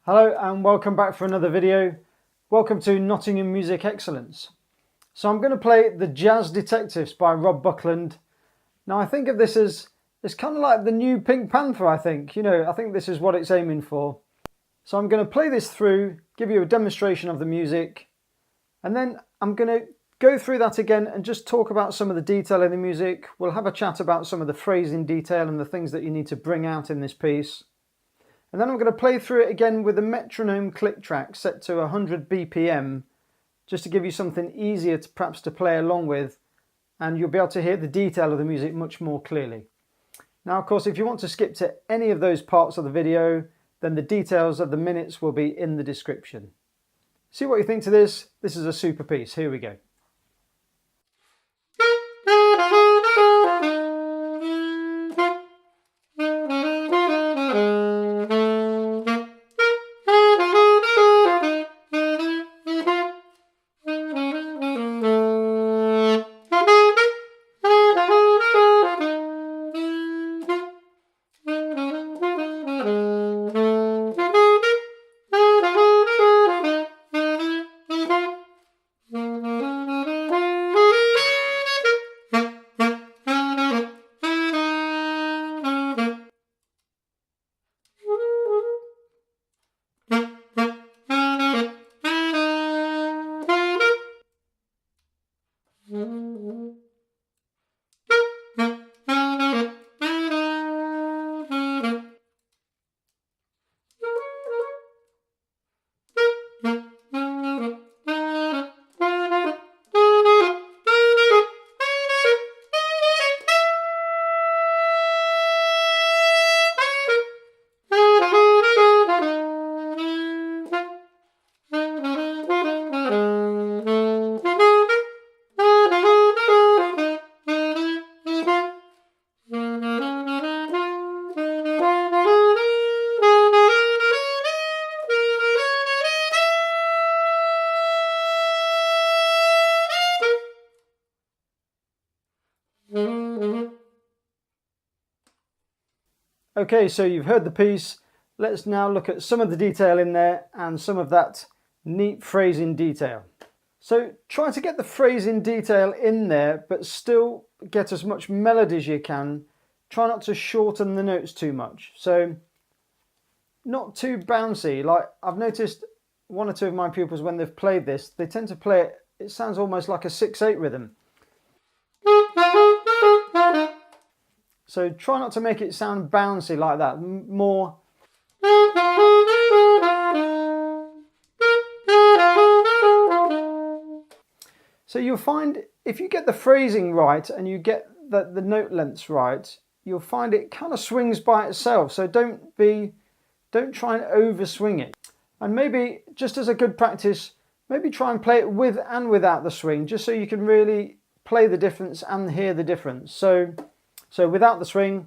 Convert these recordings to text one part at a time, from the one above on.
Hello and welcome back for another video. Welcome to Nottingham Music Excellence. So I'm going to play The Jazz Detectives by Rob Buckland. Now I think of this as it's kind of like the new Pink Panther, I think. I think this is what it's aiming for. So I'm going to play this through, give you a demonstration of the music, and then I'm going to go through that again and just talk about some of the detail in the music. We'll have a chat about some of the phrasing detail and the things that you need to bring out in this piece. And then I'm going to play through it again with a metronome click track set to 100 BPM, just to give you something easier to perhaps to play along with, and you'll be able to hear the detail of the music much more clearly. Now, of course, if you want to skip to any of those parts of the video, then the details of the minutes will be in the description. See what you think to this. This is a super piece. Here we go. Okay, so you've heard the piece. Let's now look at some of the detail in there and some of that neat phrasing detail. So try to get the phrasing detail in there, but still get as much melody as you can. Try not to shorten the notes too much. So not too bouncy. Like I've noticed one or two of my pupils, when they've played this, they tend to play it sounds almost like a 6/8 rhythm. So try not to make it sound bouncy like that, more. So you'll find if you get the phrasing right and you get the note lengths right, you'll find it kind of swings by itself. So don't try and overswing it. And maybe just as a good practice, maybe try and play it with and without the swing, just so you can really play the difference and hear the difference. So without the swing,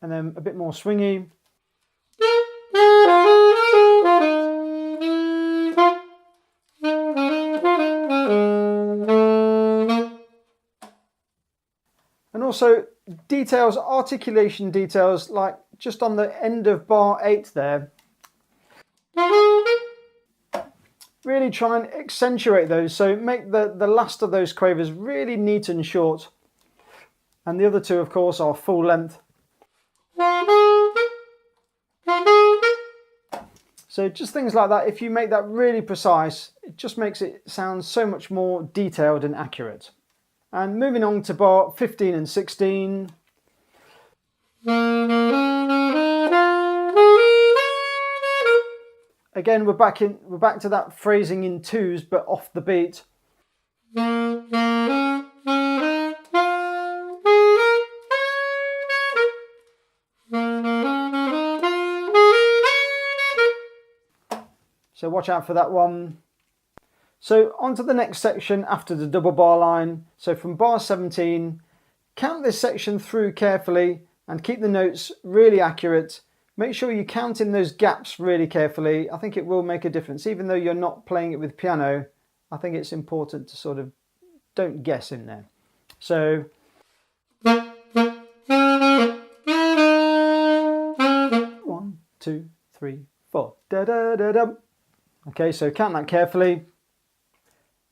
and then a bit more swingy. And also details, articulation details, like just on the end of bar 8 there. Really try and accentuate those, so make the last of those quavers really neat and short, and the other two of course are full length. So just things like that, if you make that really precise, it just makes it sound so much more detailed and accurate. And moving on to bar 15 and 16. Again, we're back to that phrasing in 2s, but off the beat. So watch out for that one. So on to the next section after the double bar line. So from bar 17, count this section through carefully and keep the notes really accurate. Make sure you count in those gaps really carefully. I think it will make a difference. Even though you're not playing it with piano, I think it's important to sort of don't guess in there. So one, two, three, four. Da da da da. Okay, so count that carefully.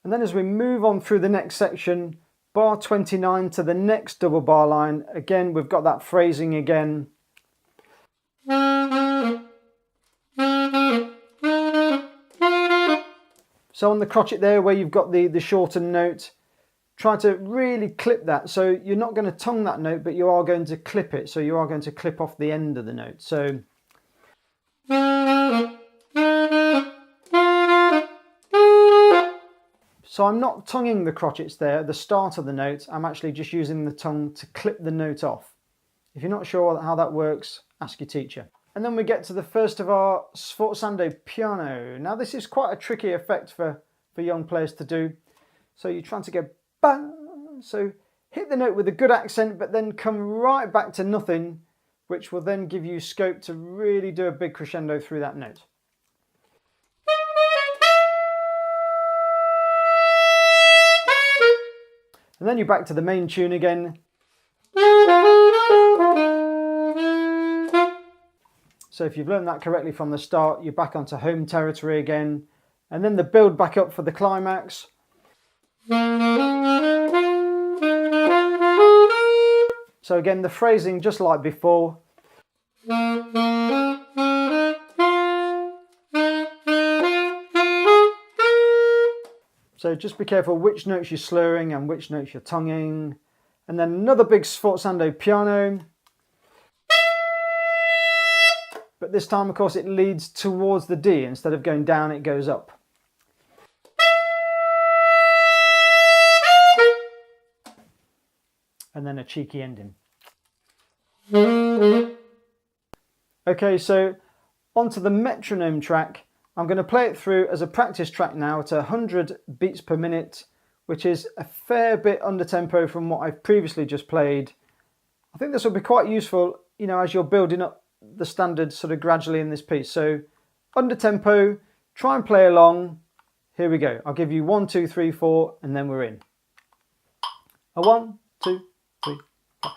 And then as we move on through the next section, bar 29 to the next double bar line, again we've got that phrasing again. So on the crotchet there where you've got the shortened note, try to really clip that. So you're not going to tongue that note, but you are going to clip it. So you are going to clip off the end of the note. So I'm not tonguing the crotchets there at the start of the note. I'm actually just using the tongue to clip the note off. If you're not sure how that works, ask your teacher. And then we get to the first of our sforzando piano. Now this is quite a tricky effect for young players to do. So you're trying to go bang. So hit the note with a good accent, but then come right back to nothing, which will then give you scope to really do a big crescendo through that note. And then you're back to the main tune again. So if you've learned that correctly from the start, you're back onto home territory again. And then the build back up for the climax. So again, the phrasing just like before. So just be careful which notes you're slurring and which notes you're tonguing. And then another big sforzando piano. But this time, of course, it leads towards the D. Instead of going down, it goes up. And then a cheeky ending. Okay, so onto the metronome track. I'm going to play it through as a practice track now at 100 beats per minute, which is a fair bit under tempo from what I've previously just played. I think this will be quite useful, you know, as you're building up the standards sort of gradually in this piece. So under tempo, try and play along. Here we go. I'll give you 1, 2, 3, 4, and then we're in. A 1, 2, 3, 4.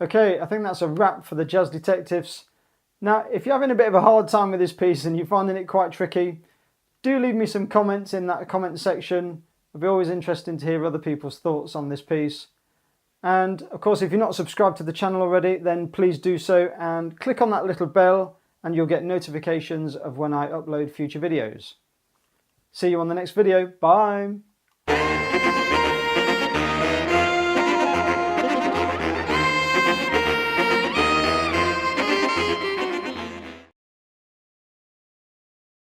Okay, I think that's a wrap for the Jazz Detectives. Now, if you're having a bit of a hard time with this piece and you're finding it quite tricky, do leave me some comments in that comment section. It'll be always interesting to hear other people's thoughts on this piece. And of course, if you're not subscribed to the channel already, then please do so and click on that little bell and you'll get notifications of when I upload future videos. See you on the next video. Bye!